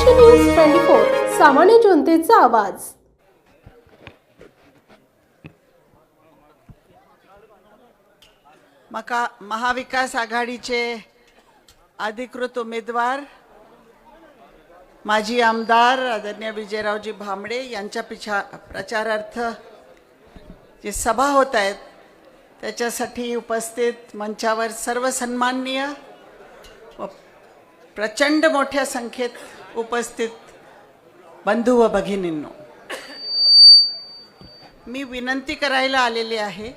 Nation news 24 सामान्य जनतेचा आवाज। महाविकास आघाडीचे अधिकृत उमेदवार माजी आमदार आदरणीय विजयरावजी भांबळे यांच्या प्रचारार्थ जी सभा होत आहेत त्याच्यासाठी उपस्थित मंचावर सर्व सन्माननीय व प्रचंड मोठ्या संख्येत उपस्थित बंधू व भगिनींनो, मी विनंती करायला आलेली आहे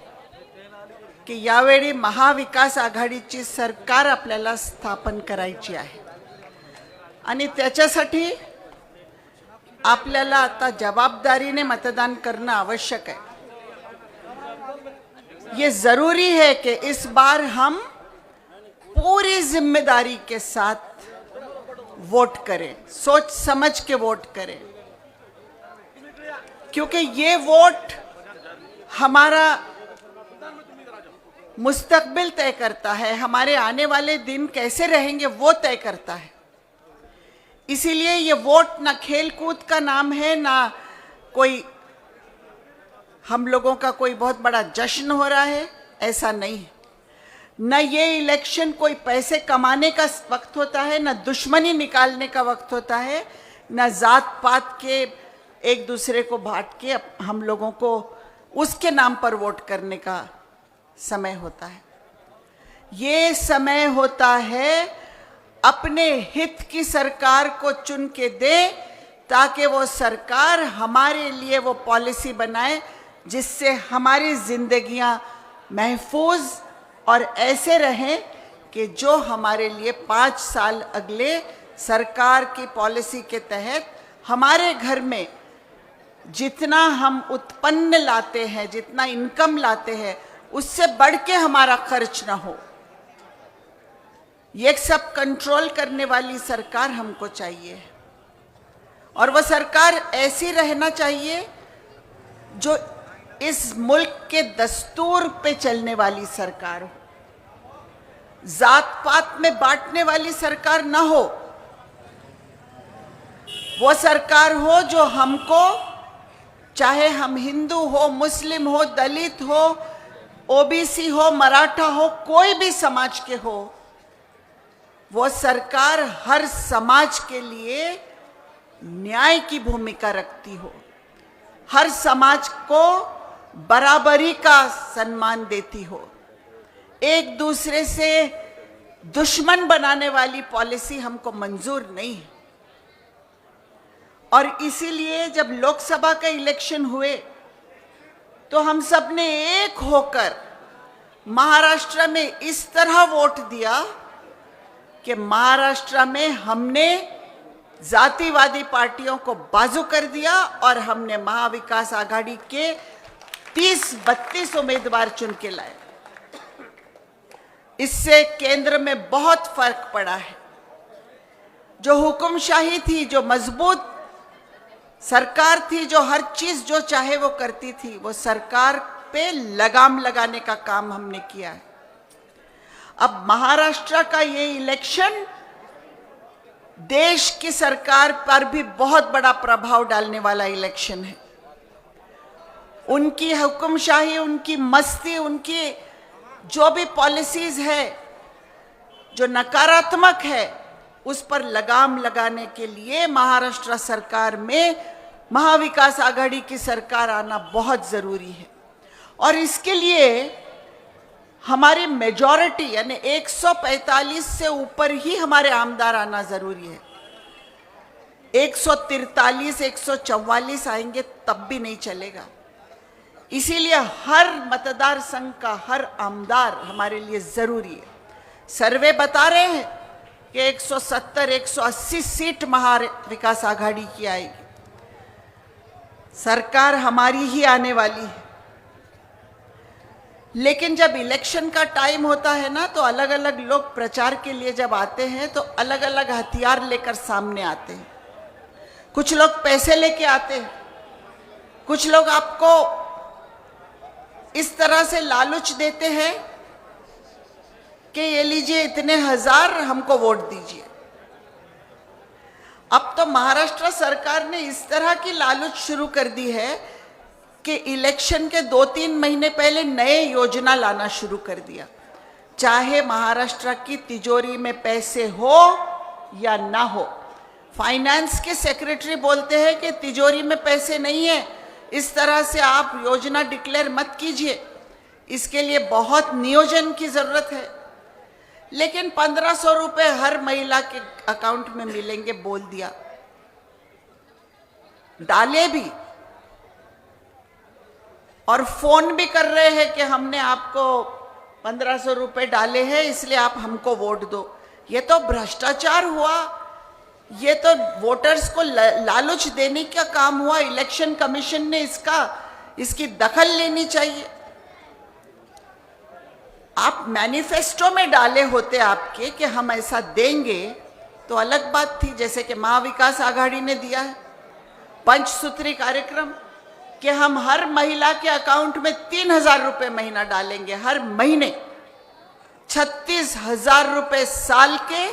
की यावेळी महाविकास आघाडीची सरकार आपल्याला स्थापन करायची आहे आणि त्याच्यासाठी आपल्याला आता जवाबदारीने मतदान करना आवश्यक है। ये जरूरी है कि इस बार हम पूरी जिम्मेदारी के साथ वोट करें, सोच समझ के वोट करें, क्योंकि ये वोट हमारा मुस्तकबिल तय करता है, हमारे आने वाले दिन कैसे रहेंगे वो तय करता है। इसीलिए ये वोट ना खेल कूद का नाम है, ना कोई हम लोगों का कोई बहुत बड़ा जश्न हो रहा है, ऐसा नहीं है। न ये इलेक्शन कोई पैसे कमाने का वक्त होता है, न दुश्मनी निकालने का वक्त होता है, न जात पात के एक दूसरे को बांट के हम लोगों को उसके नाम पर वोट करने का समय होता है। ये समय होता है अपने हित की सरकार को चुन के दे, ताकि वो सरकार हमारे लिए वो पॉलिसी बनाए जिससे हमारी जिंदगियां महफूज और ऐसे रहें कि जो हमारे लिए 5 साल अगले सरकार की पॉलिसी के तहत हमारे घर में जितना हम उत्पन्न लाते हैं, जितना इनकम लाते हैं, उससे बढ़ के हमारा खर्च ना हो। ये सब कंट्रोल करने वाली सरकार हमको चाहिए और वह सरकार ऐसी रहना चाहिए जो इस मुल्क के दस्तूर पे चलने वाली सरकार हो, जात पात में बांटने वाली सरकार ना हो। वो सरकार हो जो हमको, चाहे हम हिंदू हो, मुस्लिम हो, दलित हो, ओबीसी हो, मराठा हो, कोई भी समाज के हो, वो सरकार हर समाज के लिए न्याय की भूमिका रखती हो, हर समाज को बराबरी का सम्मान देती हो, एक दूसरे से दुश्मन बनाने वाली पॉलिसी हमको मंजूर नहीं है। और इसीलिए जब लोकसभा का इलेक्शन हुए तो हम सब ने एक होकर महाराष्ट्र में इस तरह वोट दिया कि महाराष्ट्र में हमने जातिवादी पार्टियों को बाजू कर दिया और हमने महाविकास आघाड़ी के 30-32 उम्मीदवार चुन के लाए। इससे केंद्र में बहुत फर्क पड़ा है। जो हुकुमशाही थी, जो मजबूत सरकार थी, जो हर चीज जो चाहे वो करती थी, वो सरकार पे लगाम लगाने का काम हमने किया है। अब महाराष्ट्र का ये इलेक्शन देश की सरकार पर भी बहुत बड़ा प्रभाव डालने वाला इलेक्शन है। उनकी हुकुमशाही, उनकी मस्ती, उनकी जो भी पॉलिसीज है जो नकारात्मक है, उस पर लगाम लगाने के लिए महाराष्ट्र सरकार में महाविकास आघाड़ी की सरकार आना बहुत जरूरी है। और इसके लिए हमारी मेजॉरिटी यानी 145 से ऊपर ही हमारे आमदार आना जरूरी है। 143, 144 आएंगे तब भी नहीं चलेगा। इसीलिए हर मतदार संघ का हर आमदार हमारे लिए जरूरी है। सर्वे बता रहे हैं कि 170, 180 सीट महाविकास आघाड़ी की आएगी। सरकार हमारी ही आने वाली है। लेकिन जब इलेक्शन का टाइम होता है ना, तो अलग अलग लोग प्रचार के लिए जब आते हैं तो अलग अलग हथियार लेकर सामने आते हैं। कुछ लोग पैसे लेके आते हैं, कुछ लोग आपको इस तरह से लालच देते हैं कि ये लीजिए इतने हजार हमको वोट दीजिए। अब तो महाराष्ट्र सरकार ने इस तरह की लालच शुरू कर दी है कि इलेक्शन के 2-3 महीने पहले नए योजना लाना शुरू कर दिया। चाहे महाराष्ट्र की तिजोरी में पैसे हो या ना हो, फाइनेंस के सेक्रेटरी बोलते हैं कि तिजोरी में पैसे नहीं है, इस तरह से आप योजना डिक्लेयर मत कीजिए, इसके लिए बहुत नियोजन की जरूरत है। लेकिन 1500 रुपए हर महिला के अकाउंट में मिलेंगे बोल दिया, डाले भी और फोन भी कर रहे हैं कि हमने आपको 1500 रुपए डाले हैं इसलिए आप हमको वोट दो। ये तो भ्रष्टाचार हुआ, ये तो वोटर्स को लालच देने का काम हुआ। इलेक्शन कमीशन ने इसकी दखल लेनी चाहिए। आप मैनिफेस्टो में डाले होते आपके कि हम ऐसा देंगे तो अलग बात थी, जैसे कि महाविकास आघाड़ी ने दिया है पंचसूत्री कार्यक्रम कि हम हर महिला के अकाउंट में 3000 रुपए महीना डालेंगे हर महीने, 36,000 रुपए साल के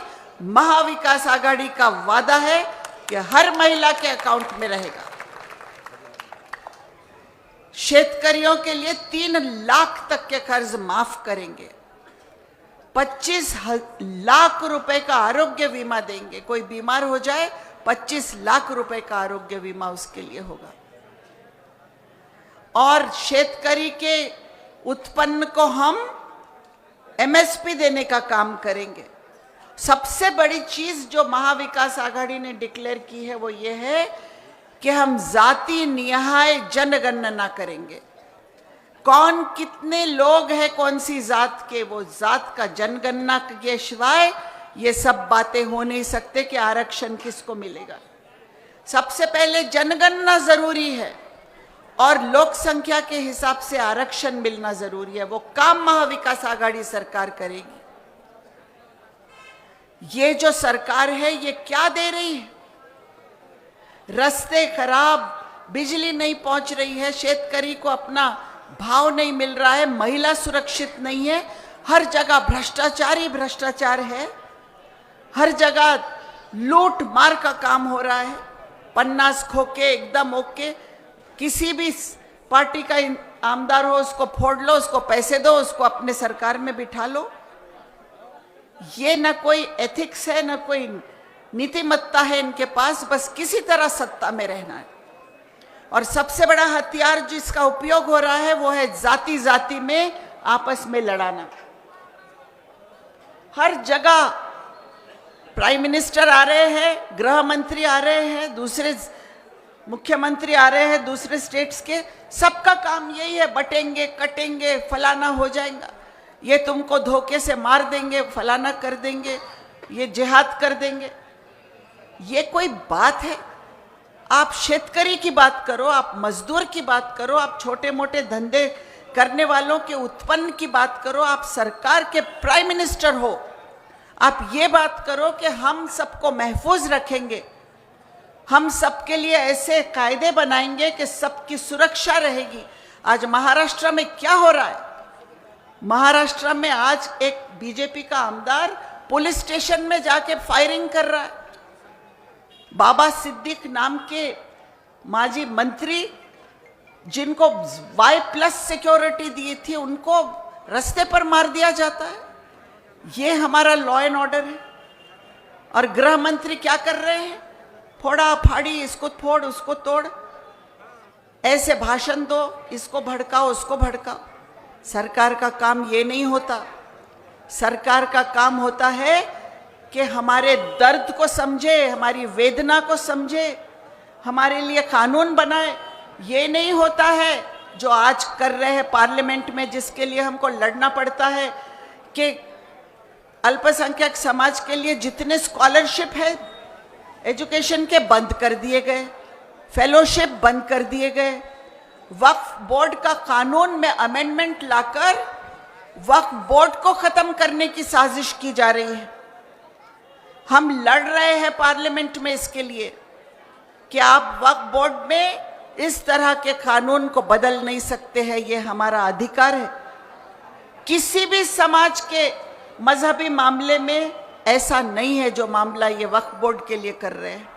महाविकास आघाड़ी का वादा है कि हर महिला के अकाउंट में रहेगा। शेतकरियों के लिए 3 लाख तक के कर्ज माफ करेंगे, 25 लाख रुपए का आरोग्य बीमा देंगे। कोई बीमार हो जाए 25 लाख रुपए का आरोग्य बीमा उसके लिए होगा। और शेतकरी के उत्पन्न को हम एमएसपी देने का काम करेंगे। सबसे बड़ी चीज जो महाविकास आघाड़ी ने डिक्लेयर की है वो ये है कि हम जाति निहाय जनगणना करेंगे। कौन कितने लोग हैं कौन सी जात के, वो जात का जनगणना के सिवाय ये सब बातें हो नहीं सकते कि आरक्षण किसको मिलेगा। सबसे पहले जनगणना जरूरी है और लोक संख्या के हिसाब से आरक्षण मिलना जरूरी है। वो काम महाविकास आघाड़ी सरकार करेगी। ये जो सरकार है ये क्या दे रही है? रास्ते खराब, बिजली नहीं पहुंच रही है, शेतकरी को अपना भाव नहीं मिल रहा है, महिला सुरक्षित नहीं है, हर जगह भ्रष्टाचार ही भ्रष्टाचार है, हर जगह लूट मार का काम हो रहा है। 50 खोके एकदम ओके, किसी भी पार्टी का आमदार हो उसको फोड़ लो, उसको पैसे दो, उसको अपने सरकार में बिठा लो। ये न कोई एथिक्स है न कोई नीतिमत्ता है इनके पास, बस किसी तरह सत्ता में रहना है। और सबसे बड़ा हथियार जिसका उपयोग हो रहा है वो है जाति जाति में आपस में लड़ाना। हर जगह प्राइम मिनिस्टर आ रहे हैं, गृह मंत्री आ रहे हैं, दूसरे मुख्यमंत्री आ रहे हैं दूसरे स्टेट्स के, सबका काम यही है बटेंगे कटेंगे, फलाना हो जाएगा, ये तुमको धोखे से मार देंगे, फलाना कर देंगे, ये जिहाद कर देंगे। ये कोई बात है? आप शेतकरी की बात करो, आप मजदूर की बात करो, आप छोटे मोटे धंधे करने वालों के उत्पन्न की बात करो, आप सरकार के प्राइम मिनिस्टर हो, आप ये बात करो कि हम सबको महफूज रखेंगे, हम सबके लिए ऐसे कायदे बनाएंगे कि सबकी सुरक्षा रहेगी। आज महाराष्ट्र में क्या हो रहा है? महाराष्ट्र में आज एक बीजेपी का आमदार पुलिस स्टेशन में जाके फायरिंग कर रहा है। बाबा सिद्दीक नाम के माजी मंत्री जिनको Y+ सिक्योरिटी दी थी उनको रास्ते पर मार दिया जाता है। ये हमारा लॉ एंड ऑर्डर है। और गृह मंत्री क्या कर रहे हैं? फोड़ा फाड़ी, इसको फोड़ उसको तोड़, ऐसे भाषण दो, इसको भड़काओ उसको भड़काओ। सरकार का काम ये नहीं होता। सरकार का काम होता है कि हमारे दर्द को समझे, हमारी वेदना को समझे, हमारे लिए कानून बनाए। ये नहीं होता है जो आज कर रहे हैं पार्लियामेंट में, जिसके लिए हमको लड़ना पड़ता है कि अल्पसंख्यक समाज के लिए जितने स्कॉलरशिप है एजुकेशन के बंद कर दिए गए, फेलोशिप बंद कर दिए गए। वक्फ बोर्ड का कानून में अमेंडमेंट लाकर वक्फ बोर्ड को खत्म करने की साजिश की जा रही है। हम लड़ रहे हैं पार्लियामेंट में इसके लिए कि आप वक्फ बोर्ड में इस तरह के कानून को बदल नहीं सकते हैं, ये हमारा अधिकार है। किसी भी समाज के मजहबी मामले में ऐसा नहीं है जो मामला ये वक्फ बोर्ड के लिए कर रहे हैं।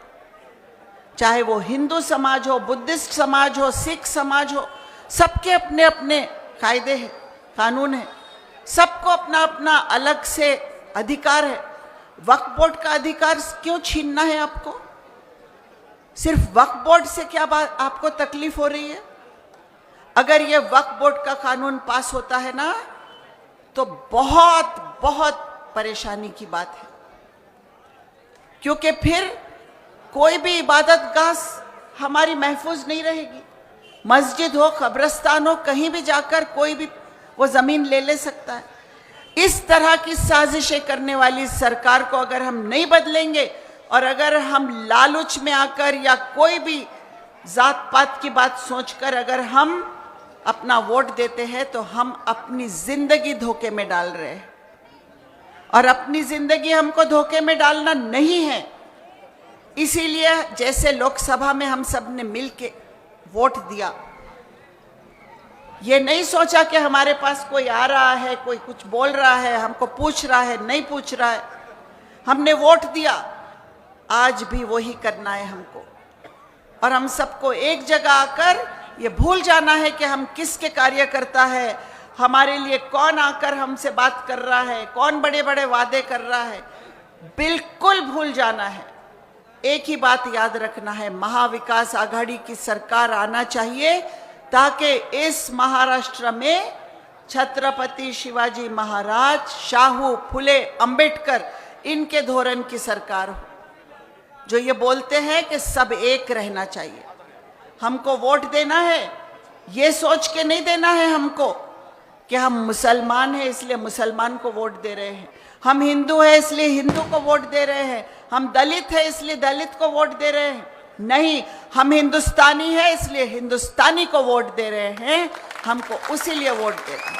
चाहे वो हिंदू समाज हो, बुद्धिस्ट समाज हो, सिख समाज हो, सबके अपने अपने कायदे हैं, कानून है, सबको अपना अपना अलग से अधिकार है। वक्फ बोर्ड का अधिकार क्यों छीनना है आपको? सिर्फ वक्फ बोर्ड से क्या बात आपको तकलीफ हो रही है? अगर ये वक्फ बोर्ड का कानून पास होता है ना, तो बहुत बहुत परेशानी की बात है, क्योंकि फिर कोई भी इबादत गाह हमारी महफूज नहीं रहेगी। मस्जिद हो, कब्रिस्तान हो, कहीं भी जाकर कोई भी वो जमीन ले सकता है। इस तरह की साजिशें करने वाली सरकार को अगर हम नहीं बदलेंगे, और अगर हम लालच में आकर या कोई भी जात पात की बात सोचकर अगर हम अपना वोट देते हैं, तो हम अपनी जिंदगी धोखे में डाल रहे हैं। और अपनी जिंदगी हमको धोखे में डालना नहीं है। इसीलिए जैसे लोकसभा में हम सब ने मिलके वोट दिया, ये नहीं सोचा कि हमारे पास कोई आ रहा है, कोई कुछ बोल रहा है, हमको पूछ रहा है, नहीं पूछ रहा है। हमने वोट दिया, आज भी वही करना है हमको। और हम सबको एक जगह आकर ये भूल जाना है कि हम किसके कार्यकर्ता है, हमारे लिए कौन आकर हमसे बात कर रहा है, कौन बड़े बड़े वादे कर रहा है, बिल्कुल भूल जाना है। एक ही बात याद रखना है, महाविकास आघाड़ी की सरकार आना चाहिए, ताकि इस महाराष्ट्र में छत्रपति शिवाजी महाराज, शाहू फुले, अंबेडकर, इनके धोरण की सरकार हो। जो ये बोलते हैं कि सब एक रहना चाहिए, हमको वोट देना है, ये सोच के नहीं देना है हमको कि हम मुसलमान हैं इसलिए मुसलमान को वोट दे रहे हैं, हम हिंदू हैं इसलिए हिंदू को वोट दे रहे हैं, हम दलित हैं इसलिए दलित को वोट दे रहे हैं। नहीं, हम हिंदुस्तानी हैं इसलिए हिंदुस्तानी को वोट दे रहे हैं, हमको उसीलिए वोट देना है।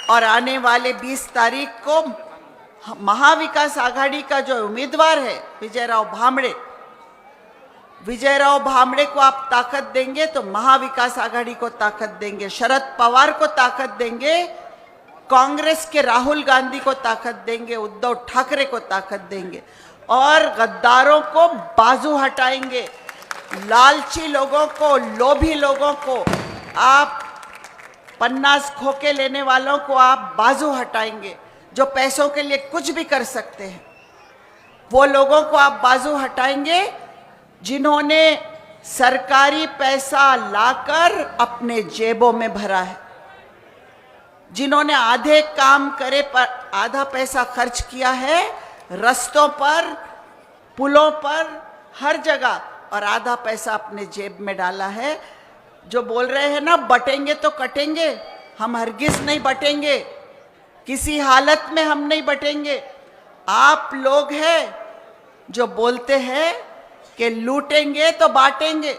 और आने वाले 20 तारीख को महाविकास आघाड़ी का जो उम्मीदवार है विजयराव भामरे को आप ताकत देंगे तो महाविकास आघाड़ी को ताकत देंगे, शरद पवार को ताकत देंगे, कांग्रेस के राहुल गांधी को ताकत देंगे, उद्धव ठाकरे को ताकत देंगे, और गद्दारों को बाजू हटाएंगे। लालची लोगों को, लोभी लोगों को, आप पन्नास खोके लेने वालों को आप बाजू हटाएंगे, जो पैसों के लिए कुछ भी कर सकते हैं। वो लोगों को आप बाजू हटाएंगे जिन्होंने सरकारी पैसा लाकर अपने जेबों में भरा है, जिन्होंने आधे काम करे पर आधा पैसा खर्च किया है रस्तों पर, पुलों पर, हर जगह, और आधा पैसा अपने जेब में डाला है। जो बोल रहे हैं ना बटेंगे तो कटेंगे, हम हरगिज नहीं बटेंगे, किसी हालत में हम नहीं बटेंगे। आप लोग हैं जो बोलते हैं कि लूटेंगे तो बांटेंगे,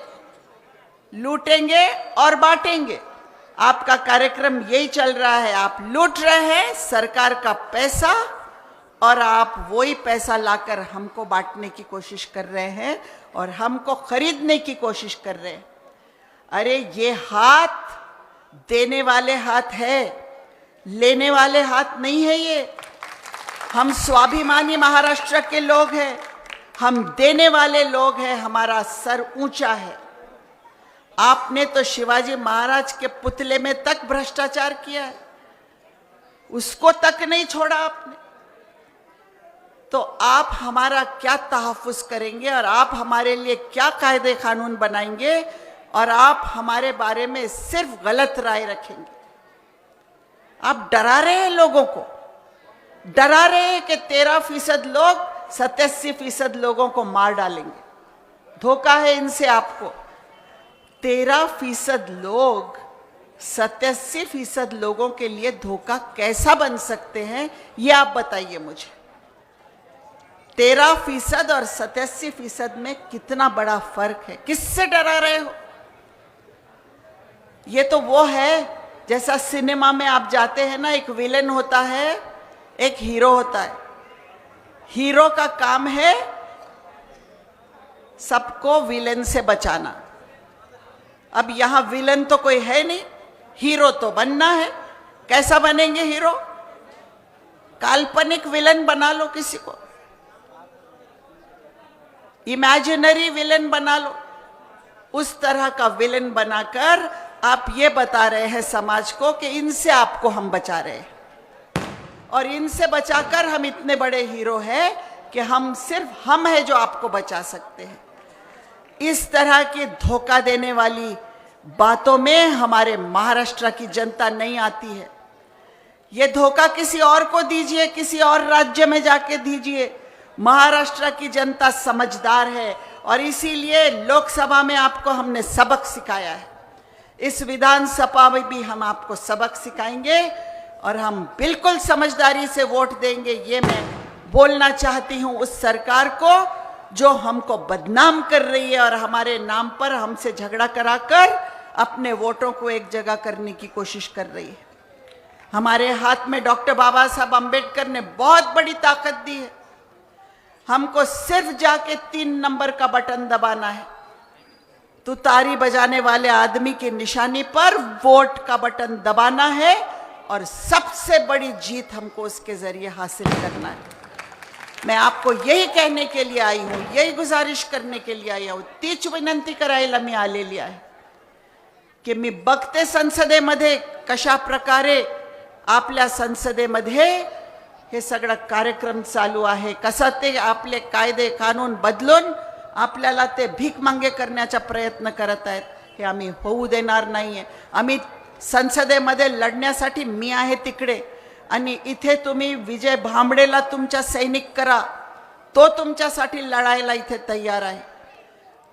लूटेंगे और बांटेंगे। आपका कार्यक्रम यही चल रहा है, आप लूट रहे हैं सरकार का पैसा और आप वही पैसा लाकर हमको बांटने की कोशिश कर रहे हैं और हमको खरीदने की कोशिश कर रहे हैं। अरे ये हाथ देने वाले हाथ है, लेने वाले हाथ नहीं है ये। हम स्वाभिमानी महाराष्ट्र के लोग हैं, हम देने वाले लोग हैं, हमारा सर ऊंचा है। आपने तो शिवाजी महाराज के पुतले में तक भ्रष्टाचार किया है, उसको तक नहीं छोड़ा आपने। तो आप हमारा क्या तहफ़्फ़ुज़ करेंगे और आप हमारे लिए क्या कायदे कानून बनाएंगे और आप हमारे बारे में सिर्फ गलत राय रखेंगे। आप डरा रहे हैं लोगों को, डरा रहे हैं कि 13% लोग 87% लोगों को मार डालेंगे। धोखा है इनसे आपको। 13% लोग 87% लोगों के लिए धोखा कैसा बन सकते हैं, ये आप बताइए मुझे। 13% और 87% में कितना बड़ा फर्क है, किससे डरा रहे हो? ये तो वो है जैसा सिनेमा में आप जाते हैं ना, एक विलेन होता है, एक हीरो होता है। हीरो का काम है सबको विलेन से बचाना। अब यहां विलेन तो कोई है नहीं, हीरो तो बनना है। कैसा बनेंगे हीरो? काल्पनिक विलेन बना लो किसी को। इमेजिनरी विलन बना लो, उस तरह का विलन बनाकर आप ये बता रहे हैं समाज को कि इनसे आपको हम बचा रहे हैं, और इनसे बचाकर हम इतने बड़े हीरो हैं कि हम सिर्फ हम हैं जो आपको बचा सकते हैं। इस तरह की धोखा देने वाली बातों में हमारे महाराष्ट्र की जनता नहीं आती है। ये धोखा किसी और को दीजिए, किसी और राज्य में जाके दीजिए। महाराष्ट्र की जनता समझदार है और इसीलिए लोकसभा में आपको हमने सबक सिखाया है। इस विधानसभा में भी हम आपको सबक सिखाएंगे और हम बिल्कुल समझदारी से वोट देंगे। ये मैं बोलना चाहती हूं उस सरकार को जो हमको बदनाम कर रही है और हमारे नाम पर हमसे झगड़ा कराकर अपने वोटों को एक जगह करने की कोशिश कर रही है। हमारे हाथ में डॉक्टर बाबा साहब अंबेडकर ने बहुत बड़ी ताकत दी है। हमको सिर्फ जाके 3 नंबर का बटन दबाना है। तुतारी बजाने वाले आदमी की निशानी पर वोट का बटन दबाना है और सबसे बड़ी जीत हमको उसके जरिए हासिल करना है। मैं आपको यही कहने के लिए आई हूं, यही गुजारिश करने के लिए आई हूं, तीच विनंती करायला मी आलेली आहे की मी बघते संसदेमध्ये कशा प्रकारे आपल्या संसदेमध्ये हे सगळं कार्यक्रम चालू आहे, कसं ते आपले कायदे कानून बदलून आपल्याला ते भीक मागे करण्याचा प्रयत्न करत आहेत। हे आम्ही होऊ देणार नाहीये। आम्ही संसदेमध्ये लढण्यासाठी मी आहे तिकडे आणि इथे तुम्ही विजय भांबडेला तुमचा सैनिक करा, तो तुमच्यासाठी लढायला इथे तैयार आहे।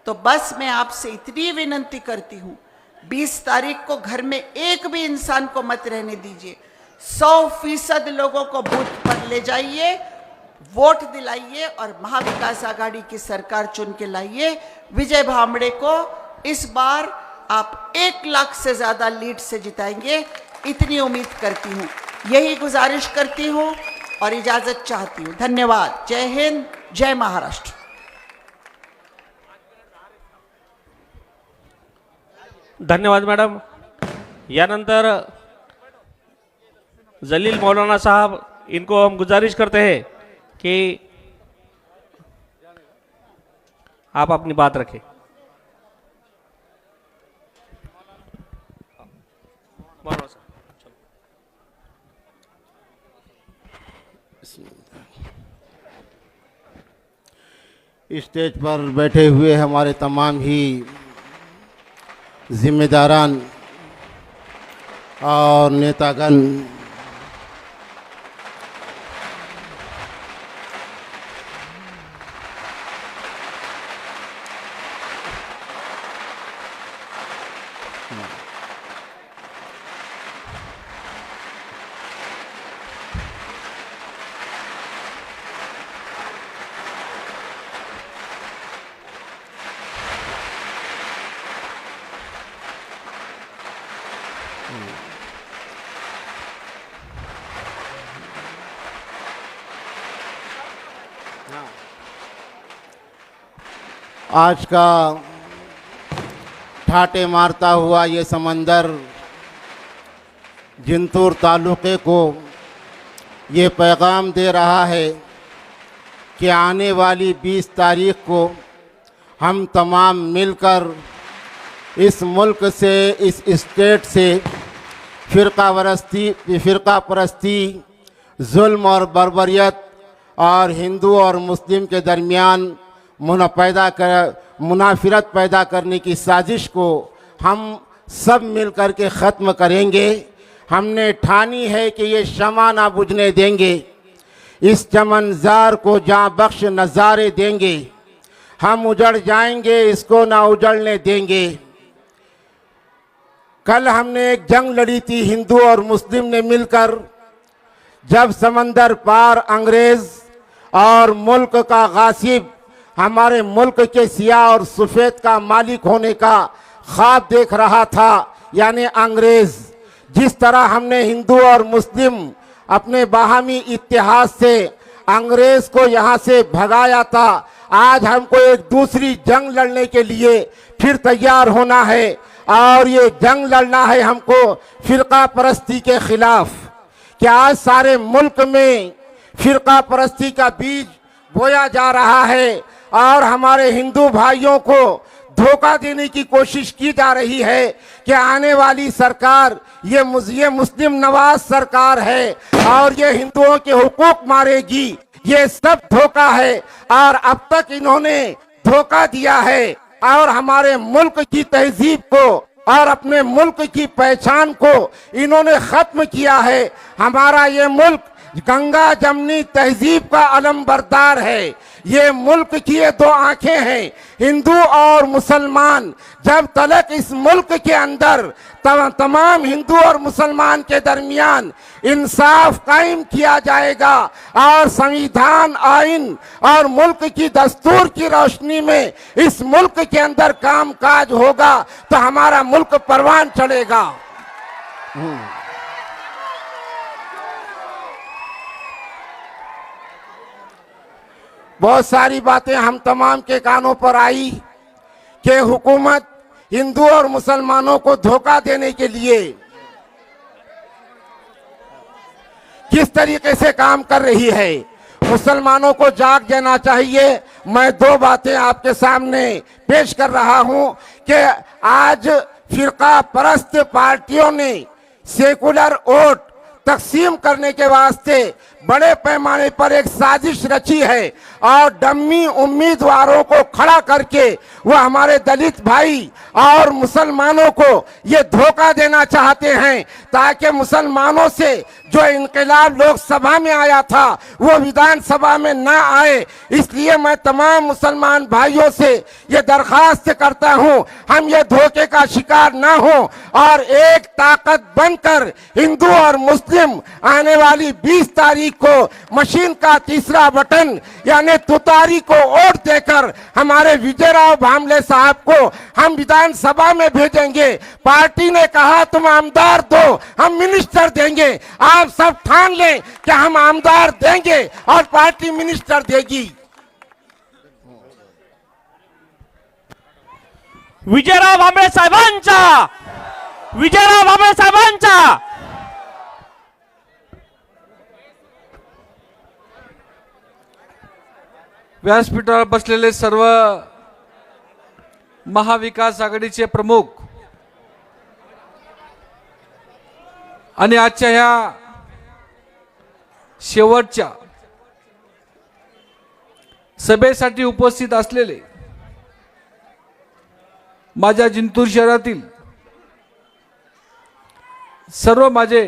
तो बस मैं आपसे इतनी विनंती करती हूँ, 20 तारीख को घर में एक भी इंसान को मत रहने दीजिए। 100% लोगों को बूथ पर ले जाइए, वोट दिलाइए और महाविकास आघाड़ी की सरकार चुन के लाइए। विजय भांबड़े को इस बार आप 1 लाख से ज्यादा लीड से जिताएंगे, इतनी उम्मीद करती हूँ, यही गुजारिश करती हूँ और इजाजत चाहती हूँ। धन्यवाद। जय हिंद, जय महाराष्ट्र। धन्यवाद मैडम। यानंतर जलील मौलाना साहब, इनको हम गुजारिश करते हैं कि आप अपनी बात रखें। मौलाना साहब, स्टेज पर बैठे हुए हमारे तमाम ही जिम्मेदारान और नेतागण, आज का ठाटे मारता हुआ ये समंदर जिंतूर तालुके को ये पैगाम दे रहा है कि आने वाली 20 तारीख को हम तमाम मिलकर इस मुल्क से, इस स्टेट से फ़िरका परस्ती, जुल्म और बर्बरियत और हिंदू और मुस्लिम के दरमियान मुनाफिरत पैदा करने की साजिश को हम सब मिलकर के ख़त्म करेंगे। हमने ठानी है कि ये शमा ना बुझने देंगे, इस चमनज़ार को जाँ बख्श नज़ारे देंगे। हम उजड़ जाएंगे, इसको ना उजड़ने देंगे। कल हमने एक जंग लड़ी थी हिंदू और मुस्लिम ने मिलकर, जब समंदर पार अंग्रेज़ और मुल्क का गासिब हमारे मुल्क के सियाह और सफ़ेद का मालिक होने का ख्वाब देख रहा था, यानी अंग्रेज़। जिस तरह हमने हिंदू और मुस्लिम अपने बाहमी इत्तेहाद से अंग्रेज़ को यहाँ से भगाया था, आज हमको एक दूसरी जंग लड़ने के लिए फिर तैयार होना है और ये जंग लड़ना है हमको फ़िरका परस्ती के ख़िलाफ़। क्या आज सारे मुल्क में फ़िरका परस्ती का बीज बोया जा रहा है और हमारे हिंदू भाइयों को धोखा देने की कोशिश की जा रही है कि आने वाली सरकार ये मुस्लिम नवाज सरकार है और ये हिंदुओं के हुकूक मारेगी। ये सब धोखा है और अब तक इन्होंने धोखा दिया है और हमारे मुल्क की तहजीब को और अपने मुल्क की पहचान को इन्होंने खत्म किया है। हमारा ये मुल्क गंगा जमनी तहजीब का अलमबरदार है। ये मुल्क की ये दो आंखें हैं, हिंदू और मुसलमान। जब तलक इस मुल्क के अंदर तमाम हिंदू और मुसलमान के दरमियान इंसाफ कायम किया जाएगा और संविधान, आइन और मुल्क की दस्तूर की रोशनी में इस मुल्क के अंदर काम काज होगा तो हमारा मुल्क परवान चढ़ेगा। बहुत सारी बातें हम तमाम के कानों पर आई कि हुकूमत हिंदू और मुसलमानों को धोखा देने के लिए किस तरीके से काम कर रही है। मुसलमानों को जाग जाना चाहिए। मैं दो बातें आपके सामने पेश कर रहा हूं कि आज फिरका परस्त पार्टियों ने सेकुलर वोट तकसीम करने के वास्ते बड़े पैमाने पर एक साजिश रची है और डम्मी उम्मीदवारों को खड़ा करके वो हमारे दलित भाई और मुसलमानों को ये धोखा देना चाहते हैं ताकि मुसलमानों से जो इनकलाब लोकसभा में आया था वो विधानसभा में ना आए। इसलिए मैं तमाम मुसलमान भाइयों से ये दरखास्त करता हूं हम ये धोखे का शिकार ना हो और एक ताकत बनकर हिंदू और मुस्लिम आने वाली 20 तारीख को मशीन का तीसरा बटन यानी तुतारी को वोट देकर हमारे विजयराव भामले साहब को हम विधानसभा में भेजेंगे। पार्टी ने कहा तुम आमदार दो, हम मिनिस्टर देंगे। आप सब ठान लें कि हम आमदार देंगे और पार्टी मिनिस्टर देगी। विजयराव भांबळे साहेबांचा, विजयराव भांबळे साहेबांचा। व्यासपीठावर बसलेले सर्व महाविकास आघाडीचे प्रमुख आणि आजच्या ह्या शेवटच्या सभेसाठी उपस्थित असलेले माझ्या जिंतूर शहरातील सर्व माझे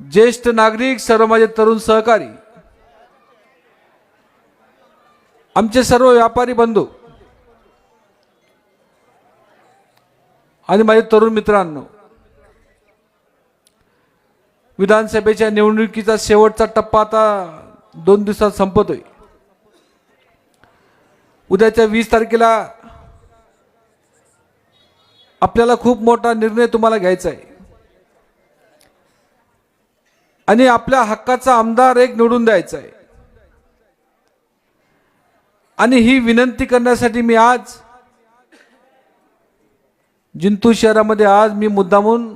ज्येष्ठ नागरिक, सर्व माझे तरुण सहकारी, आमचे सर्व व्यापारी बंधू आणि माझे तरुण मित्रांनो, विधानसभेच्या निवडणुकीचा शेवटचा टप्पा आता 2 दिवसात संपतोय। उद्याच्या 20 तारखेला आपल्याला खूप मोठा निर्णय तुम्हाला घ्यायचा आहे आणि आपल्या हक्काचा आमदार एक निवडून द्यायचा आहे। आणि ही विनंती करण्यासाठी मी आज जिंतूर शहरामध्ये आज मी मुद्दामून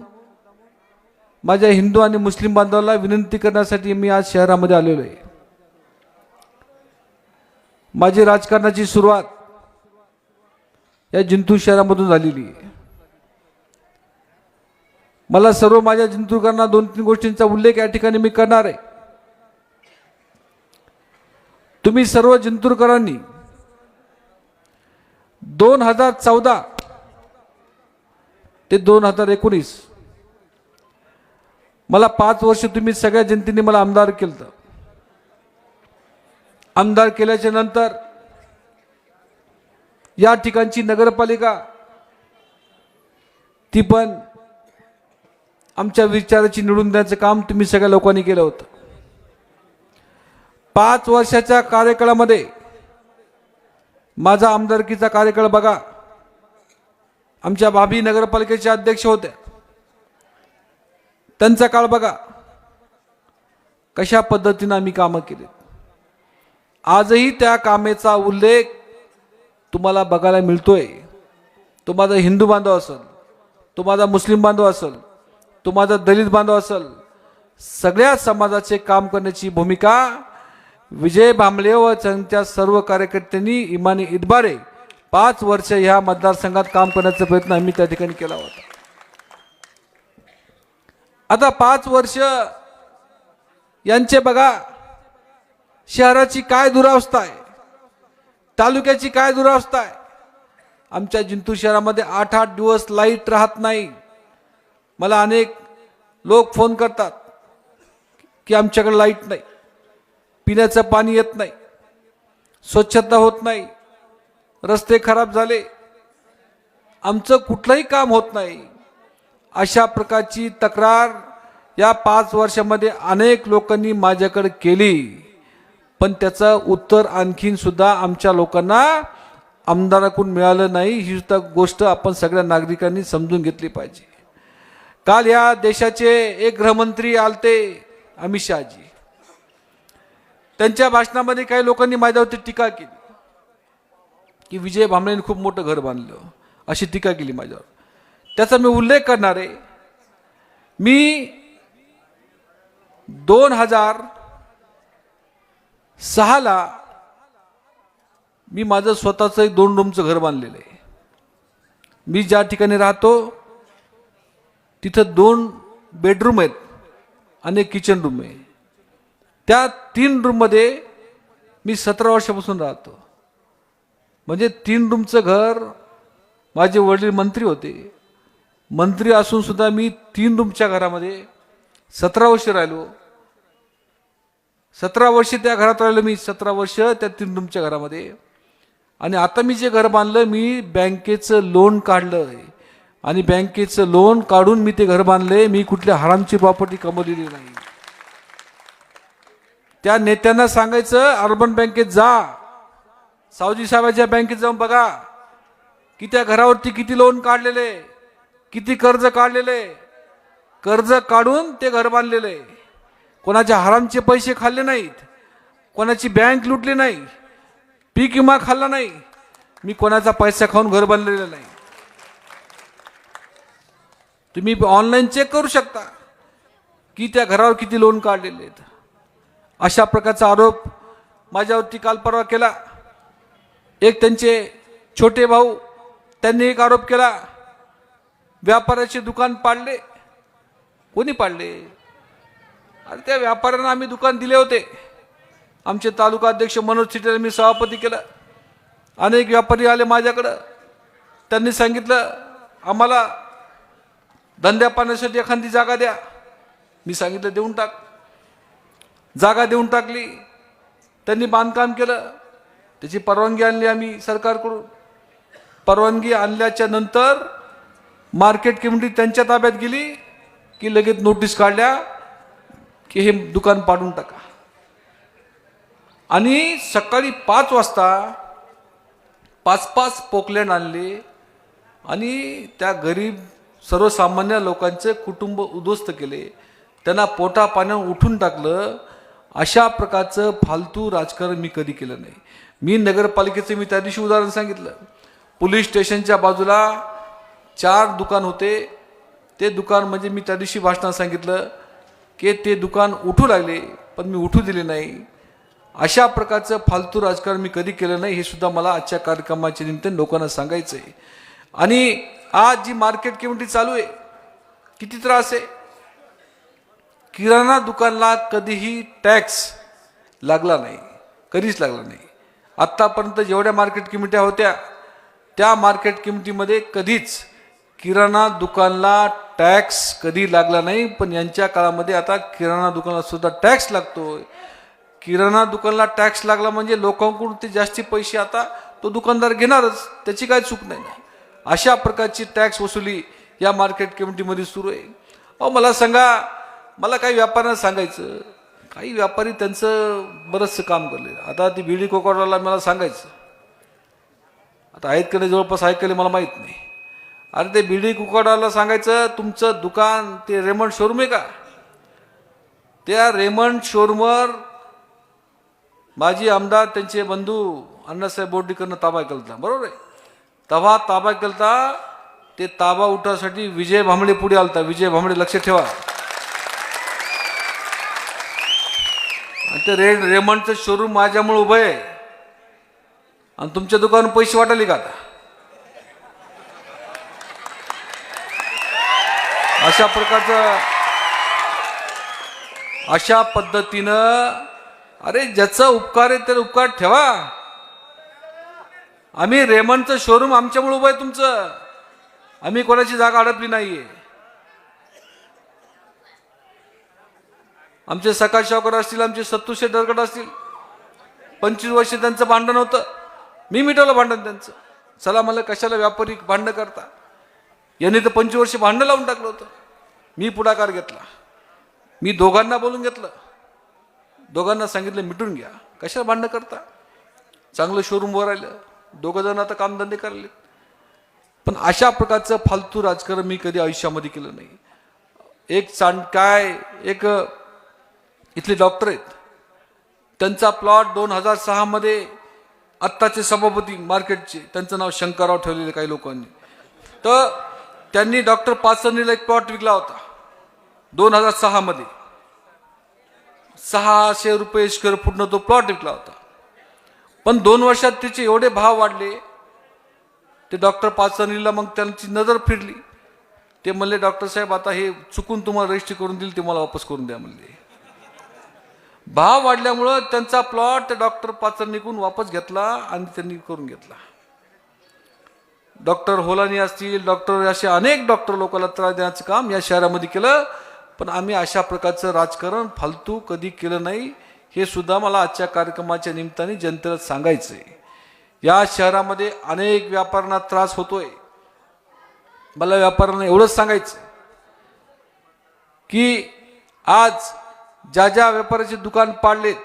माझ्या हिंदू आणि मुस्लिम बांधवांना विनंती करण्यासाठी मी आज शहरामध्ये आलेलो आहे। माझी राजकारणाची सुरुवात या जिंतूर शहरामधून झालेली आहे। मला सर्व माझ्या जिंतूरकरांना 2-3 गोष्टींचा उल्लेख या ठिकाणी मी करणार आहे। तुम्ही सर्व जिंतूरकरांनी 2014 ते 2019 मला 5 वर्ष तुम्ही सगळ्या जनतेने मला आमदार केलं। आमदार केल्याच्या नंतर या ठिकाणची नगरपालिका ती पण आमच्या विचाराची निवडून द्यायचं काम तुम्ही सगळ्या लोकांनी केलं होतं। 5 वर्षाच्या कार्यकाळामध्ये माझा आमदारकीचा कार्यकाळ बघा। आमच्या भाभी नगरपालिकेचे अध्यक्ष होते, त्यांचा काळ बघा, कशा पद्धतीने आम्ही कामं केली। आजही त्या कामेचा उल्लेख तुम्हाला बघायला मिळतोय। तो माझा हिंदू बांधव असेल, तो माझा मुस्लिम बांधव असेल, तो माझा दलित बांधव असेल, सगळ्या समाजाचे काम करण्याची भूमिका विजय भांबळे व त्यांच्या सर्व कार्यकर्त्यांनी इमानी इतबारे 5 वर्ष ह्या मतदारसंघात काम करण्याचा प्रयत्न आम्ही त्या ठिकाणी केला होता. आता 5 वर्ष यांचे बघा, शहराची काय दुरावस्था आहे, तालुक्याची काय दुरावस्था आहे. आमच्या जिंतूर शहरामध्ये 8-8 दिवस लाईट राहत नाही. मला अनेक लोक फोन करतात की आमच्याकडे लाईट नाही, पिण्याचं पाणी येत नाही, स्वच्छता होत नाही, रस्ते खराब झाले, आमचं कुठलंही काम होत नाही. अशा प्रकारची तक्रार या 5 वर्षामध्ये अनेक लोकांनी माझ्याकडे केली, पण त्याचं उत्तर आणखीन सुद्धा आमच्या लोकांना आमदाराकडून मिळालं नाही. ही सुद्धा गोष्ट आपण सगळ्या नागरिकांनी समजून घेतली पाहिजे. काल या देशाचे एक गृहमंत्री आलते अमित शहाजी, त्यांच्या भाषणामध्ये काही लोकांनी माझ्यावरती टीका केली की विजय भांबळेंनी खूप मोठं घर बांधलं, अशी टीका केली माझ्यावर. त्याचा मी उल्लेख करणार आहे. मी 2006ला मी माझं स्वतःचं एक 2 रूमचं घर बांधलेलं आहे. मी ज्या ठिकाणी राहतो तिथं 2 बेडरूम आहेत आणि एक किचन रूम आहे. त्या 3 रूममध्ये मी 17 वर्षापासून राहतो. म्हणजे 3 रूमचं घर. माझे वडील मंत्री होते, मंत्री असून सुद्धा मी 3 रूमच्या घरामध्ये 17 वर्ष राहिलो. 17 वर्ष त्या घरात राहिलो मी, 17 वर्ष त्या 3 रूमच्या घरामध्ये. आणि आता मी जे घर बांधलं, मी बँकेचं लोन काढलं आणि बँकेचं लोन काढून मी ते घर बांधले. मी कुठल्या हरामची प्रॉपर्टी कमवलेली नाही. त्या नेत्यांना सांगायचं अर्बन बँकेत जा, सावजी साहेबांच्या बँकेत जाऊन बघा की त्या घरावरती किती लोन काढलेले, किती कर्ज काढलेले. कर्ज काढून ते घर बांधलेले. कोणाच्या हरामचे पैसे खाल्ले नाहीत, कोणाची बँक लुटली नाही, पीक विमा खाल्ला नाही, मी कोणाचा पैसा खाऊन घर बांधलेलं नाही. तुम्ही ऑनलाईन चेक करू शकता की त्या घरावर किती लोन काढलेले आहेत. अशा प्रकारचा आरोप माझ्यावरती काल परवा केला. एक त्यांचे छोटे भाऊ, त्यांनी एक आरोप केला, व्यापाऱ्याचे दुकान पाडले. कोणी पाडले? अरे त्या व्यापाऱ्यांना आम्ही दुकान दिले होते. आमचे तालुका अध्यक्ष मनोज चिटेला मी सभापती केलं. अनेक व्यापारी आले माझ्याकडं, त्यांनी सांगितलं आम्हाला धंद्या पाण्यासाठी एखादी जागा द्या. मी सांगितलं देऊन टाक. जागा देऊन टाकली. त्यांनी बांधकाम केलं, त्याची परवानगी आणली आम्ही सरकारकडून. परवानगी आणल्याच्या नंतर मार्केट कमिटी त्यांच्या ताब्यात गेली की लगेच नोटीस काढल्या की हे दुकान पाडून टाका. आणि सकाळी 5 वाजता 5 पोकलँड आणले आणि त्या गरीब सर्वसामान्य लोकांचे कुटुंब उद्ध्वस्त केले, त्यांना पोटा पाण्यावर उठून टाकलं. अशा प्रकारचं फालतू राजकारण मी कधी केलं नाही. मी नगरपालिकेचं मी त्या दिवशी उदाहरण सांगितलं. पोलीस स्टेशनच्या बाजूला 4 दुकान होते. ते दुकान म्हणजे मी त्या दिवशी भाषणात सांगितलं की ते दुकान उठू लागले, पण मी उठू दिले नाही. अशा प्रकारचं फालतू राजकारण मी कधी केलं नाही, हे सुद्धा मला आजच्या कार्यक्रमाच्या निमित्ताने लोकांना सांगायचं आहे. आणि आज जी मार्केट कमिटी चालू आहे, किती त्रास आहे. किराणा दुकानला कधीही टॅक्स लागला नाही, कधीच लागला नाही. आत्तापर्यंत जेवढ्या मार्केट कमिट्या होत्या त्या मार्केट कमिटीमध्ये कधीच किराणा दुकानला टॅक्स कधी लागला नाही. पण यांच्या काळामध्ये आता किराणा दुकानाला सुद्धा टॅक्स लागतोय. किराणा दुकानला टॅक्स लागला म्हणजे लोकांकडून ते जास्ती पैसे आता तो दुकानदार घेणारच, त्याची काय चूक नाही. अशा प्रकारची टॅक्स वसुली या मार्केट कमिटीमध्ये सुरू आहे. अहो मला सांगा, मला काही व्यापाऱ्यांना सांगायचं, काही व्यापारी त्यांचं बरंचसं काम करले. आता ती बीडी कोकरवाला मला सांगायचं, आता आहेत का जवळपास आहेत का मला माहीत नाही. अरे ते बीडी कुकडवाला सांगायचं तुमचं दुकान ते रेमंड शोरूम आहे का, त्या रेमंड शोरूमवर माजी आमदार त्यांचे बंधू अण्णासाहेब बोर्डीकरनं ताबा केलता, बरोबर आहे. तेव्हा ताबा केलता, ते ताबा उठासाठी विजय भांबळे पुढे आलता. विजय भांबळे लक्ष ठेवा, ते रेमंडचं शोरूम माझ्यामुळे उभं आहे आणि तुमच्या दुकानात पैसे वाटाले का आता? अशा पद्धतीनं अरे ज्याचा उपकार आहे त्याला उपकार ठेवा. आम्ही रेमंडचं शोरूम आमच्यामुळे उभं आहे तुमचं. आम्ही कोणाची जागा अडपली नाहीये. आमचे सकाश शावकर असतील, आमचे सत्तूशे दरगड असतील, 25 वर्ष त्यांचं भांडण होतं. मी मिटवलं भांडण त्यांचं. चला मला कशाला व्यापारी भांडणं करता. यांनी तर 25 वर्ष भांडणं लावून टाकलं होतं. मी पुढाकार घेतला. मी दोघांना बोलून घेतलं. दोघांना सांगितलं मिटून घ्या, कशाला भांडणं करता. चांगलं शोरूम वर राहिलं. दोघं जण आता कामधंदे करायले. पण अशा प्रकारचं फालतू राजकारण मी कधी आयुष्यामध्ये केलं नाही. एक इथले डॉक्टर आहेत, त्यांचा प्लॉट 2006 मध्ये आत्ताचे सभापती मार्केटचे, त्यांचं नाव शंकरराव ठेवलेले काही लोकांनी, तर त्यांनी डॉक्टर पाचरणीला एक प्लॉट विकला होता 2006 मध्ये. 600 रुपये स्क्वेअर फूटनं तो प्लॉट विकला होता. पण 2 वर्षात त्याचे एवढे भाव वाढले, ते डॉक्टर पाचरणीला मग त्यांची नजर फिरली. ते म्हणले डॉक्टर साहेब आता हे चुकून तुम्हाला रजिस्ट्री करून दिली, ते मला वापस करून द्या म्हणले. भाव वाढल्यामुळं त्यांचा प्लॉट डॉक्टर पाचरणीकडून वापस घेतला आणि त्यांनी करून घेतला. डॉक्टर होलानी असतील, डॉक्टर असे अनेक डॉक्टर लोकांना त्रास देण्याचं काम या शहरामध्ये केलं. पण आम्ही अशा प्रकारचं राजकारण फालतू कधी केलं नाही. हे सुद्धा मला आजच्या कार्यक्रमाच्या निमित्ताने जनतेला सांगायचं आहे. या शहरामध्ये अनेक व्यापाऱ्यांना त्रास होतोय. मला व्यापाऱ्यांना एवढंच सांगायचं की आज ज्या ज्या व्यापाऱ्याचे दुकान पाडलेत,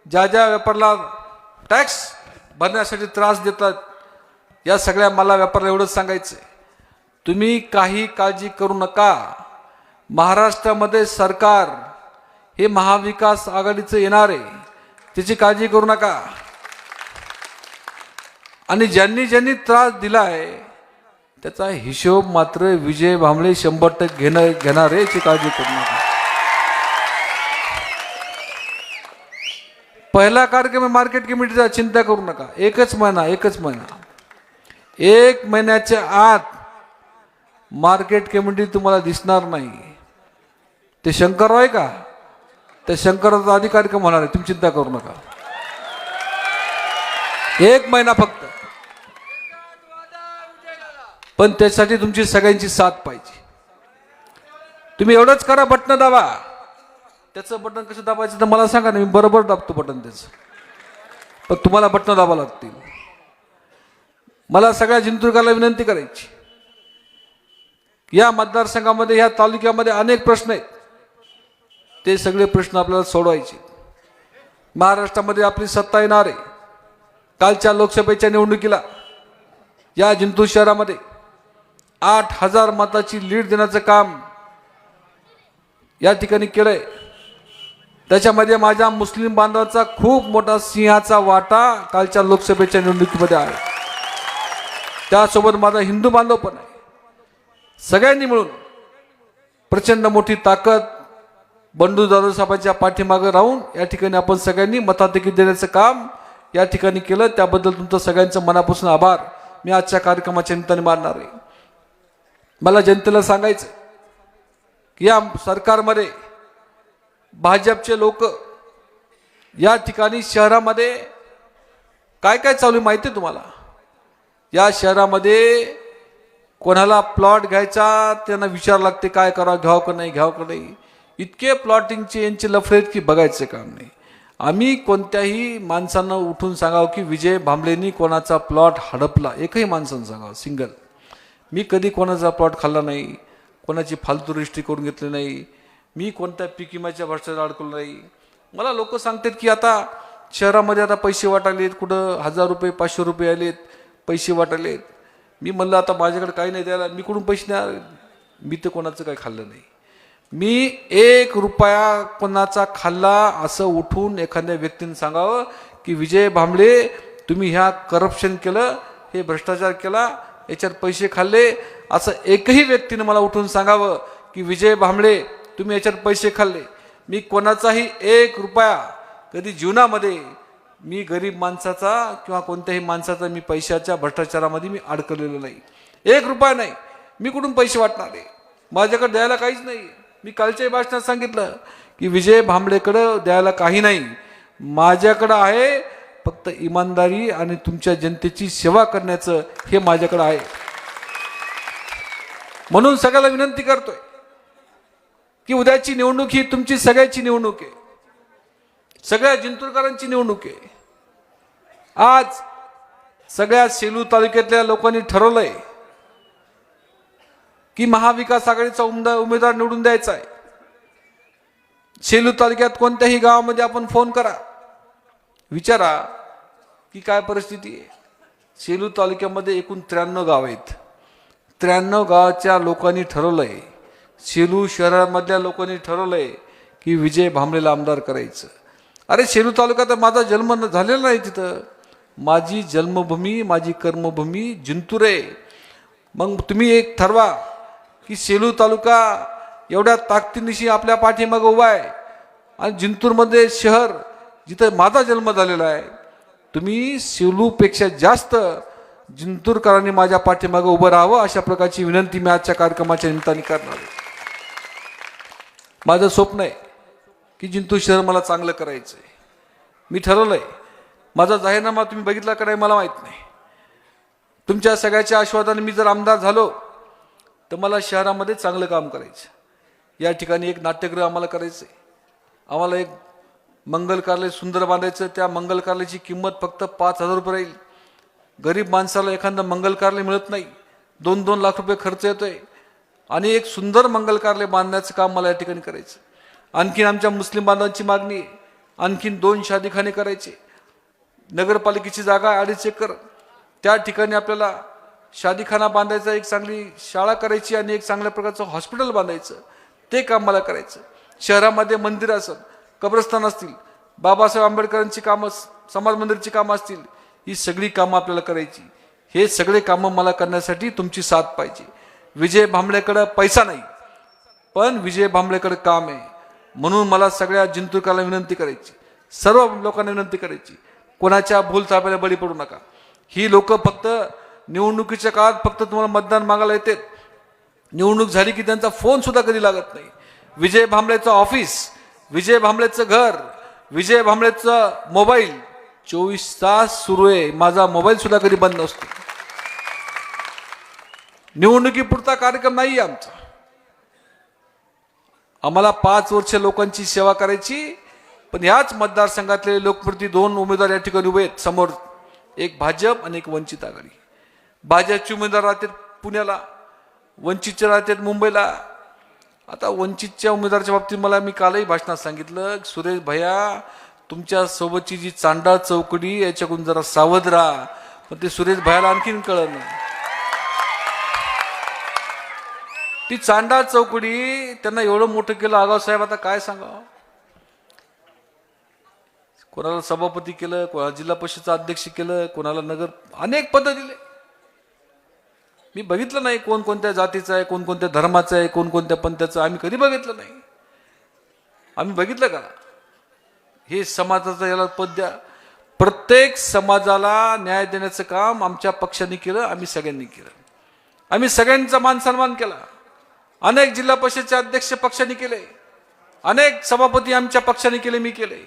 ज्या ज्या व्यापाऱ्याला टॅक्स भरण्यासाठी त्रास देतात, या सगळ्या मला व्यापाऱ्याला एवढंच सांगायचं आहे, तुम्ही काही काळजी करू नका. महाराष्ट्रामध्ये सरकार हे महाविकास आघाडीचं येणार आहे, त्याची काळजी करू नका. आणि ज्यांनी ज्यांनी त्रास दिलाय त्याचा हिशोब मात्र विजय भांबळे 100% घेणार आहे, याची काळजी करू नका. पहिला कार्यक्रम मार्केट कमिटीचा, चिंता करू नका. एकच महिना 1 महिन्याच्या आत मार्केट कमिटी तुम्हाला दिसणार नाही. ते शंकरराव आहे का, त्या शंकररावचा आधी कार्यक्रम होणार आहे, तुम्ही चिंता करू नका. 1 महिना फक्त. पण त्यासाठी तुमची सगळ्यांची साथ पाहिजे. तुम्ही एवढंच करा, बटन दाबा. त्याचं बटन कसं दाबायचं तर मला सांगा ना, मी बरोबर दाबतो बटन त्याचं. पण तुम्हाला बटन दाबावं लागतील. मला सगळ्या जिंतूरकरांना विनंती करायची, या मतदारसंघामध्ये, या तालुक्यामध्ये अनेक प्रश्न आहेत. ते सगळे प्रश्न आपल्याला सोडवायचे. महाराष्ट्रामध्ये आपली सत्ता येणार आहे. कालच्या लोकसभेच्या निवडणुकीला या जिंतूर शहरामध्ये 8,000 मताची लीड देण्याचं काम या ठिकाणी केलंय. त्याच्यामध्ये माझ्या मुस्लिम बांधवांचा खूप मोठा सिंहाचा वाटा कालच्या लोकसभेच्या निवडणुकीमध्ये आहे. त्यासोबत माझा हिंदू बांधव पण आहे. सगळ्यांनी मिळून प्रचंड मोठी ताकद बंडू जाधव साहेबांच्या पाठीमागे राहून या ठिकाणी आपण सगळ्यांनी मताधिक्य देण्याचं काम या ठिकाणी केलं. त्याबद्दल तुमचं सगळ्यांचं मनापासून आभार मी आजच्या कार्यक्रमाच्या निमित्ताने मानणार आहे. मला जनतेला सांगायचं की या सरकारमध्ये भाजपचे लोक या ठिकाणी शहरामध्ये काय काय चालू आहे माहिती आहे तुम्हाला. या शहरामध्ये कोणाला प्लॉट घ्यायचा त्यांना विचार लागते, काय करावं, घ्यावं का नाही. इतके प्लॉटिंगचे यांचे लफडे की बघायचं काम नाही. आम्ही कोणत्याही माणसांना उठून सांगावं की विजय भांबळेंनी कोणाचा प्लॉट हडपला, एकही माणसानं सांगावं सिंगल. मी कधी कोणाचा प्लॉट खाल्ला नाही, कोणाची फालतू रजिस्ट्री करून घेतली नाही, मी कोणत्या पीक विम्याच्या भ्रष्टाचार अडकलो नाही. मला लोक सांगतात की आता शहरामध्ये आता पैसे वाटालेत, कुठं 1000 रुपये 500 रुपये आलेत, पैसे वाटालेत. मी म्हणलं आता माझ्याकडे काही नाही द्यायला, मी कुठून पैसे द्या. मी तर कोणाचं काही खाल्लं नाही. मी 1 रुपया कोणाचा खाल्ला असं उठून एखाद्या व्यक्तीने सांगावं की विजय भांबळे तुम्ही ह्या करप्शन केलं, हे भ्रष्टाचार केला, याच्यात पैसे खाल्ले, असं एकही व्यक्तीने मला उठून सांगावं की विजय भांबळे तुम्ही याच्यात पैसे खाल्ले. मी कोणाचाही 1 रुपया कधी जीवनामध्ये मी गरीब माणसाचा किंवा कोणत्याही माणसाचा मी पैशाच्या भ्रष्टाचारामध्ये मी अडकलेलो नाही. 1 रुपया नाही. मी कुठून पैसे वाटणार आहे? माझ्याकडे द्यायला काहीच नाही. मी कालच्याही भाषणात सांगितलं की विजय भांबळेकडं द्यायला काही नाही. माझ्याकडं आहे फक्त इमानदारी आणि तुमच्या जनतेची सेवा करण्याचं हे माझ्याकडं आहे. म्हणून सगळ्याला विनंती करतोय की उद्याची निवडणूक ही तुमची सगळ्याची निवडणूक आहे, सगळ्या जिंतूरकरांची निवडणूक आहे. आज सगळ्या सेलू तालुक्यातल्या लोकांनी ठरवलंय की महाविकास आघाडीचा उमेदवार निवडून द्यायचा आहे. सेलू तालुक्यात कोणत्याही गावामध्ये आपण फोन करा, विचारा की काय परिस्थिती आहे. सेलू तालुक्यामध्ये एकूण 93 गाव आहेत. 93 गावाच्या लोकांनी ठरवलंय, सेलू शहरामधल्या लोकांनी ठरवलंय की विजय भांबळेला आमदार करायचं. अरे सेलू तालुक्यात माझा जन्म झालेला नाही, तिथं माझी जन्मभूमी माझी कर्मभूमी जिंतूर आहे. मग तुम्ही एक ठरवा की सेलू तालुका एवढ्या ताकदीनिशी आपल्या पाठीमागे उभा आहे आणि जिंतूरमध्ये शहर जिथं माझा जन्म झालेला आहे, तुम्ही सेलूपेक्षा जास्त जिंतूरकरांनी माझ्या पाठीमागे उभं राहावं अशा प्रकारची विनंती मी आजच्या कार्यक्रमाच्या निमित्ताने करणार आहे. माझं स्वप्न आहे की जिंतूर शहर मला चांगलं करायचं आहे. मी ठरवलंय. माझा जाहीरनामा तुम्ही बघितला का नाही मला माहित नाही. तुमच्या सगळ्याच्या आशीर्वादाने मी जर आमदार झालो तर मला शहरामध्ये चांगलं काम करायचं. या ठिकाणी एक नाट्यगृह आम्हाला करायचं आहे. आम्हाला एक मंगल कार्यालय सुंदर बांधायचं. त्या मंगल कार्यालयाची किंमत फक्त 5,000 रुपये राहील. गरीब माणसाला एखादं मंगल कार्यालय मिळत नाही, 2-2 लाख रुपये खर्च येतोय आणि एक सुंदर मंगल कार्यालय बांधण्याचं काम मला या ठिकाणी करायचं. आणखीन आमच्या मुस्लिम बांधवांची मागणी आहे, आणखीन 2 शादीखाने करायचे. नगरपालिकेची जागा 2.5 एकर, त्या ठिकाणी आपल्याला शादीखाना बांधायचा, एक चांगली शाळा करायची आणि एक चांगल्या प्रकारचं हॉस्पिटल बांधायचं. ते काम मला करायचं. शहरामध्ये मंदिर असेल, कब्रस्तान असतील, बाबासाहेब आंबेडकरांची कामं, समाज मंदिरची कामं असतील, ही सगळी कामं आपल्याला करायची. हे सगळे कामं मला करण्यासाठी तुमची साथ पाहिजे. विजय भांबळेकडे पैसा नाही, पण विजय भांबळेकडे काम आहे. म्हणून मला सगळ्या जिंतूरकरांना विनंती करायची, सर्व लोकांना विनंती करायची, कोणाच्या भूलथापाला बळी पडू नका. ही लोक फक्त निवडणुकीच्या काळात फक्त तुम्हाला मतदान मागायला येतात. निवडणूक झाली की त्यांचा फोन सुद्धा कधी लागत नाही. विजय भांबळेचं ऑफिस, विजय भांबळेचं घर, विजय भांबळेचं मोबाईल 24 तास सुरू आहे. माझा मोबाईल सुद्धा कधी बंद नसतो. निवडणुकीपुरता कार्यक्रम नाही आमचा. आम्हाला 5 वर्ष लोकांची सेवा करायची. पण याच मतदारसंघातले लोकप्रती 2 उमेदवार या ठिकाणी उभे आहेत समोर, एक भाजप आणि एक वंचित आघाडी. भाजपचे उमेदवार राहतात पुण्याला, वंचितचे राहतात मुंबईला. आता वंचितच्या उमेदवाराच्या बाबतीत मी कालही भाषणात सांगितलं, सुरेश भैया तुमच्या सोबतची जी चांडाळ चौकडी याच्याकडून जरा सावध राहा. पण ते सुरेश भैयाला आणखीन कळलं. ती चांडाळ चौकडी त्यांना एवढं मोठं केलं आगाव साहेब, आता काय सांगावं. कोणाला सभापती केलं, कोणाला जिल्हा परिषदचं अध्यक्ष केलं, कोणाला नगर, अनेक पद दिले. मी बघितलं नाही कोण कोणत्या जातीचा आहे, कोण कोणत्या धर्माचा आहे, कोण कोणत्या पंथाचं, आम्ही कधी बघितलं नाही. आम्ही बघितलं का हे समाजाचं याला पद द्या. प्रत्येक समाजाला न्याय देण्याचं काम आमच्या पक्षाने केलं, आम्ही सगळ्यांनी केलं. आम्ही सगळ्यांचा मान सन्मान केला. अनेक जिल्हा परिषदचे अध्यक्ष पक्षाने केले, अनेक सभापती आमच्या पक्षाने केले, मी केले.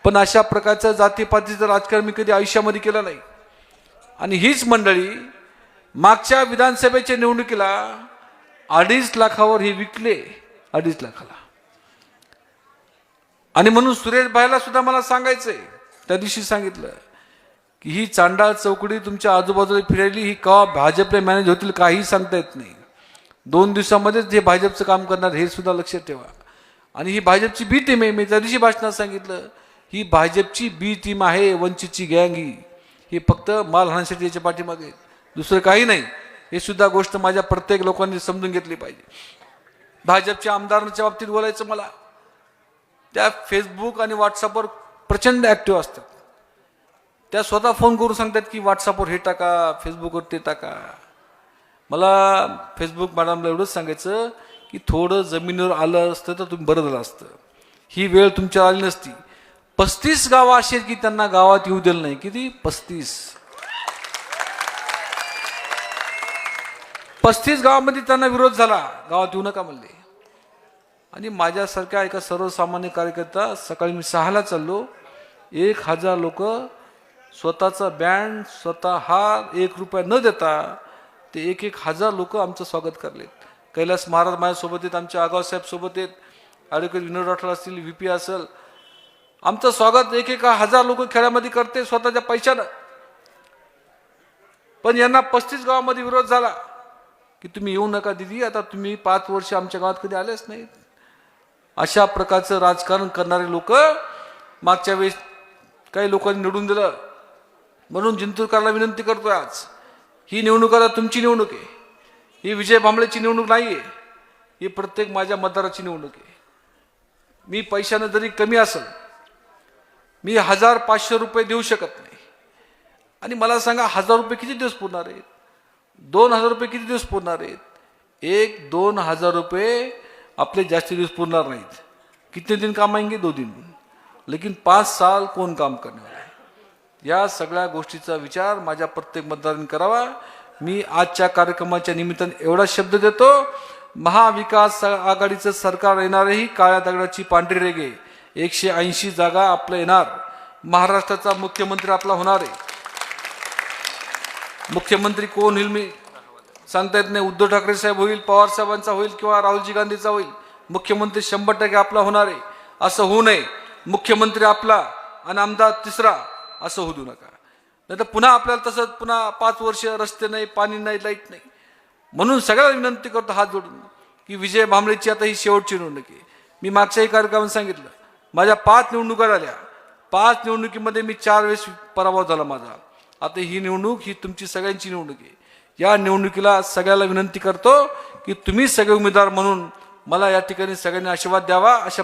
पण अशा प्रकारचं जातीपातीचं राजकारण मी कधी आयुष्यामध्ये केलं नाही. आणि हीच मंडळी मागच्या विधानसभेच्या निवडणुकीला 2.5 लाखावर हे विकले, 2.5 लाखाला. आणि म्हणून सुरेश भाईला सुद्धा मला सांगायचंय, त्या दिवशी सांगितलं की ही चांडाळ चौकडी तुमच्या आजूबाजूला फिरायली, ही केव्हा भाजपला मॅनेज होतील काही सांगता येत नाही. 2 दिवसामध्येच हे भाजपचं काम करणार हे सुद्धा लक्षात ठेवा. आणि ही भाजपची बी टीम आहे. मी त्या दिवशी भाषणात सांगितलं, ही भाजपची बी टीम आहे. वंचितची गँग ही फक्त माल हाणण्यासाठी याच्या पाठीमागे, दुसरं काही नाही. हे सुद्धा गोष्ट माझ्या प्रत्येक लोकांनी समजून घेतली पाहिजे. भाजपच्या आमदारांच्या बाबतीत बोलायचं मला, त्या फेसबुक आणि व्हॉट्सअपवर प्रचंड ऍक्टिव्ह असतात. त्या स्वतः फोन करून सांगतात की व्हॉट्सअपवर हे टाका, फेसबुकवर ते टाका. मला फेसबुक मॅडमला एवढंच सांगायचं की थोडं जमिनीवर आलं असतं तर तुम्ही बरं झालं असतं. ही वेळ तुमच्यावर आली नसती. 35 गावं अशी आहेत की त्यांना गावात येऊ दिलं नाही. किती? 35 गावामध्ये त्यांना विरोध झाला, गावात येऊ नका म्हणले. आणि माझ्यासारख्या एका सर्वसामान्य कार्यकर्ता सकाळी मी 6ला चाललो, 1000 लोक स्वतःचा बँड स्वतः हार 1 रुपया न देता ते 1000 लोक आमचं स्वागत करलेत. कैलास महाराज माझ्यासोबत आहेत, आमचे आगावसाहेब सोबत आहेत, ॲडव्होकेट विनोद राठोड असतील, VP असेल. आमचं स्वागत 1000 लोक खेड्यामध्ये करते स्वतःच्या पैशानं. पण यांना 35 गावामध्ये विरोध झाला की तुम्ही येऊ नका दिदी, आता तुम्ही 5 वर्ष आमच्या गावात कधी आलेच नाहीत. अशा प्रकारचं राजकारण करणारे लोक मागच्या वेळेस काही लोकांनी निवडून दिलं. म्हणून जिंतूरकरला विनंती करतोय, आज ही निवडणूक आता तुमची निवडणूक आहे. ही विजय भांबळेची निवडणूक नाहीये, ही प्रत्येक माझ्या मतदाराची निवडणूक आहे. मी पैशानं जरी कमी असेल, मी 1500 रुपये देऊ शकत नाही. आणि मला सांगा 1000 रुपये किती दिवस पुरणार आहेत? 2000 रुपये किती दिवस पुरणार आहेत? 1-2 रुपये आपले जास्ती दिवस पुरणार नाहीत. कितने दिन काम आएंगे? 2 दिन. लेकिन 5 साल कौन काम करने वाला है? या सगळ्या गोष्टीचा विचार माझ्या प्रत्येक मतदारांनी करावा. मी आजच्या कार्यक्रमाच्या निमित्ताने एवढा शब्द देतो, महाविकास आघाडीचं सरकार येणारही काळ्या दगडाची पांढरी रेघे, 180 जागा आपल्या येणार. महाराष्ट्राचा मुख्यमंत्री आपला होणार आहे. मुख्यमंत्री कोण होईल मी सांगता येत नाही. उद्धव ठाकरे साहेब होईल, पवार साहेबांचा होईल किंवा राहुलजी गांधीचा होईल. मुख्यमंत्री 100% आपला होणार आहे. असं होऊ नये मुख्यमंत्री आपला आणि आमदार तिसरा असं होऊ देऊ नका. नाही तर पुन्हा आपल्याला तसंच पुन्हा 5 वर्ष रस्ते नाही, पाणी नाही, लाईट नाही. म्हणून सगळ्यांना विनंती करतो हात जोडून की विजय भांबळेची आता ही शेवटची निवडणूक आहे. मी मागच्याही कार्यक्रमात सांगितलं, माझ्या 5 निवडणुका झाल्या, 5 निवडणुकीमध्ये मी 4 वेळेस पराभव झाला माझा. आता ही निवडणूक ही तुमची सगळ्यांची निवडणूक आहे. या निवडणुकीला सगळ्याला विनंती करतो की तुम्ही सगळे उमेदवार म्हणून मला या ठिकाणी सगळ्यांनी आशीर्वाद द्यावा. अशा